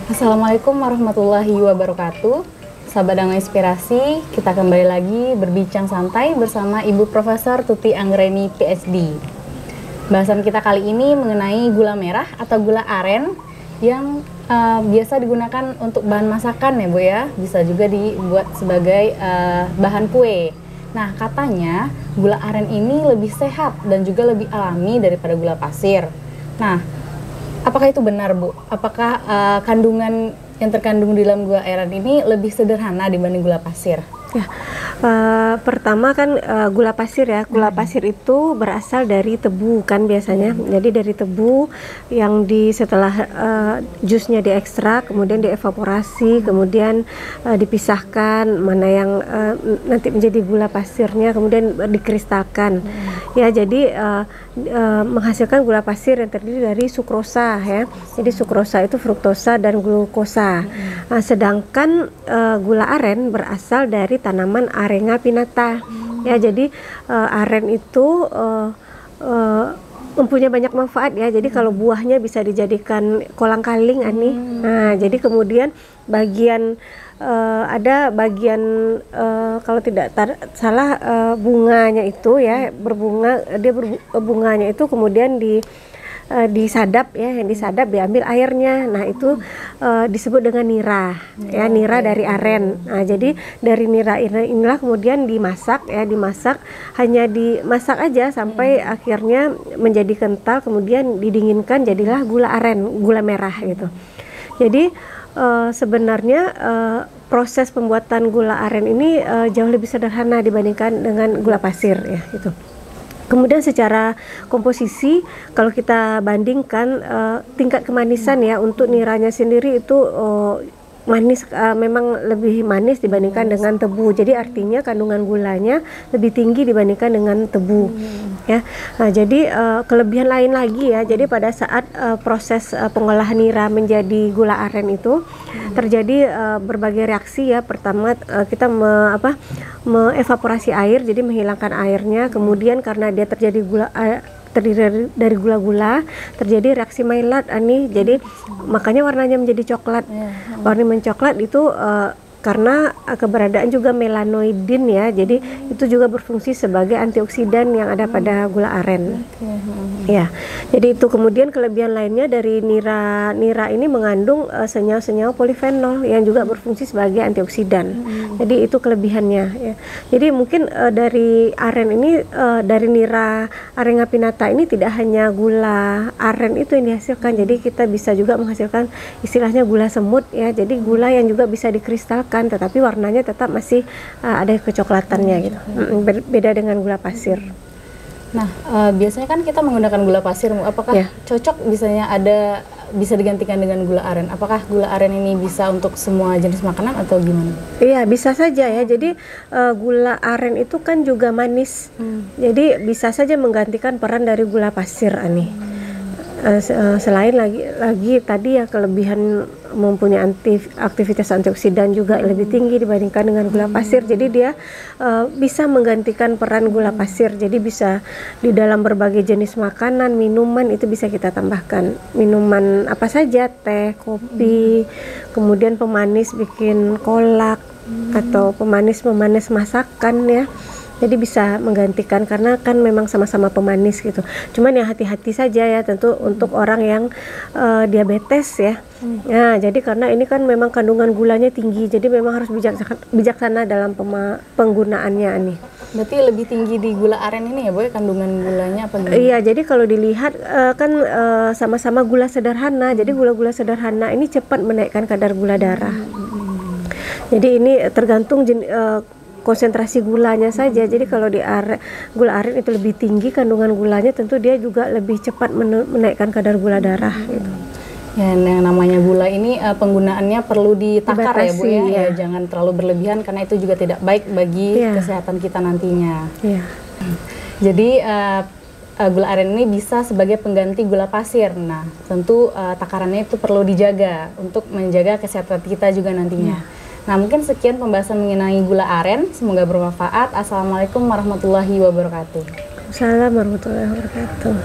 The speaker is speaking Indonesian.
Assalamualaikum warahmatullahi wabarakatuh. Sahabat Dangga Inspirasi, kita kembali lagi berbincang santai bersama Ibu Profesor Tuti Anggreni PhD. Bahasan kita kali ini mengenai gula merah atau gula aren yang biasa digunakan untuk bahan masakan ya Bu ya. Bisa juga dibuat sebagai bahan kue. Nah, katanya gula aren ini lebih sehat dan juga lebih alami daripada gula pasir. Nah, apakah itu benar Bu? Apakah kandungan yang terkandung di dalam gula aren ini lebih sederhana dibanding gula pasir? Ya, pertama kan gula pasir ya. Gula pasir itu berasal dari tebu kan biasanya. Jadi dari tebu yang setelah jusnya diekstrak, kemudian dievaporasi, kemudian dipisahkan mana yang nanti menjadi gula pasirnya, kemudian dikristalkan. Ya, jadi menghasilkan gula pasir yang terdiri dari sukrosa ya. Jadi sukrosa itu fruktosa dan glukosa. Nah, sedangkan gula aren berasal dari tanaman Arenga pinnata. Ya, jadi aren itu mempunyai banyak manfaat ya. Jadi kalau buahnya bisa dijadikan kolang-kaling ani. Nah, jadi kemudian ada bagian kalau tidak salah bunganya itu ya, bunganya itu kemudian disadap ya, yang disadap diambil airnya. Nah, itu disebut dengan nira ya, nira dari aren. Nah, jadi dari nira inilah kemudian dimasak ya, hanya dimasak aja sampai akhirnya menjadi kental, kemudian didinginkan jadilah gula aren, gula merah gitu. Jadi sebenarnya proses pembuatan gula aren ini jauh lebih sederhana dibandingkan dengan gula pasir ya gitu. Kemudian secara komposisi kalau kita bandingkan tingkat kemanisan ya, untuk niranya sendiri itu manis, memang lebih manis dibandingkan dengan tebu. Jadi artinya kandungan gulanya lebih tinggi dibandingkan dengan tebu ya. Nah, jadi kelebihan lain lagi ya. Jadi pada saat proses pengolahan nira menjadi gula aren itu terjadi berbagai reaksi ya. Pertama kita mengevaporasi air, jadi menghilangkan airnya. Kemudian karena dia terdiri dari gula-gula, terjadi reaksi Maillard ani. Jadi makanya warnanya menjadi coklat. Warna mencoklat itu karena keberadaan juga melanoidin ya. Jadi itu juga berfungsi sebagai antioksidan yang ada pada gula aren. Ya. Jadi itu kemudian kelebihan lainnya dari nira ini mengandung senyawa-senyawa polifenol yang juga berfungsi sebagai antioksidan. Jadi itu kelebihannya ya. Jadi mungkin dari aren ini, dari nira Arenga pinnata ini tidak hanya gula aren itu yang dihasilkan. Jadi kita bisa juga menghasilkan istilahnya gula semut ya. Jadi gula yang juga bisa dikristalkan, tetapi warnanya tetap masih ada kecoklatannya gitu. Beda dengan gula pasir. Nah, biasanya kan kita menggunakan gula pasir. Apakah cocok bisa digantikan dengan gula aren? Apakah gula aren ini bisa untuk semua jenis makanan atau gimana? Iya, bisa saja ya. Jadi gula aren itu kan juga manis. Jadi bisa saja menggantikan peran dari gula pasir ani. Selain lagi tadi ya, kelebihan mempunyai aktivitas antioksidan juga lebih tinggi dibandingkan dengan gula pasir. Jadi dia bisa menggantikan peran gula pasir. Jadi bisa di dalam berbagai jenis makanan, minuman itu bisa kita tambahkan. Minuman apa saja, teh, kopi, kemudian pemanis bikin kolak atau pemanis masakan ya. Jadi bisa menggantikan karena kan memang sama-sama pemanis gitu. Cuman ya hati-hati saja ya, tentu untuk orang yang diabetes ya. Nah, jadi karena ini kan memang kandungan gulanya tinggi, jadi memang harus bijaksana dalam penggunaannya nih. Berarti lebih tinggi di gula aren ini ya Bu, kandungan gulanya apa gimana? Iya, jadi kalau dilihat kan sama-sama gula sederhana. Jadi gula-gula sederhana ini cepat menaikkan kadar gula darah. Jadi ini tergantung konsentrasi gulanya saja. Jadi kalau di gula aren itu lebih tinggi kandungan gulanya, tentu dia juga lebih cepat menaikkan kadar gula darah gitu. Ya, yang namanya gula ini penggunaannya perlu ditakar ya Bu ya. Ya, jangan terlalu berlebihan karena itu juga tidak baik bagi kesehatan kita nantinya. Jadi gula aren ini bisa sebagai pengganti gula pasir. Nah, tentu takarannya itu perlu dijaga untuk menjaga kesehatan kita juga nantinya. Nah, mungkin sekian pembahasan mengenai gula aren. Semoga bermanfaat. Assalamualaikum warahmatullahi wabarakatuh. Assalamualaikum warahmatullahi wabarakatuh.